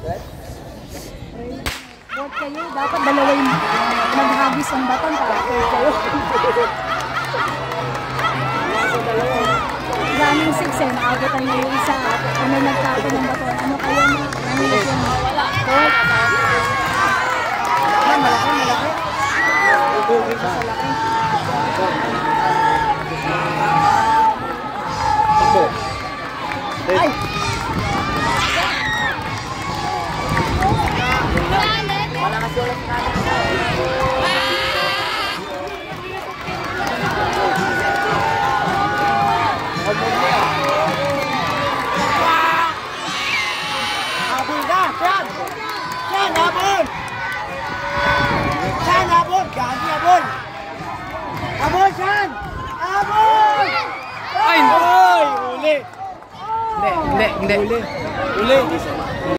Board kayo, dapat dalawa yung naghagis ang baton para kayo. Running 6 eh, nakagitan niyo yung isa. Ano nagtapo ng baton? Ano kayo na? Running 6 yung board. Malaki. Malaki sa laki. Ay! Wala ka sulat na. Habol ka! Syan! Syan! Habol! Syan! Habol! Gagi! Habol! Habol! Syan! Habol! Ay! Uli! Hindi. Uli!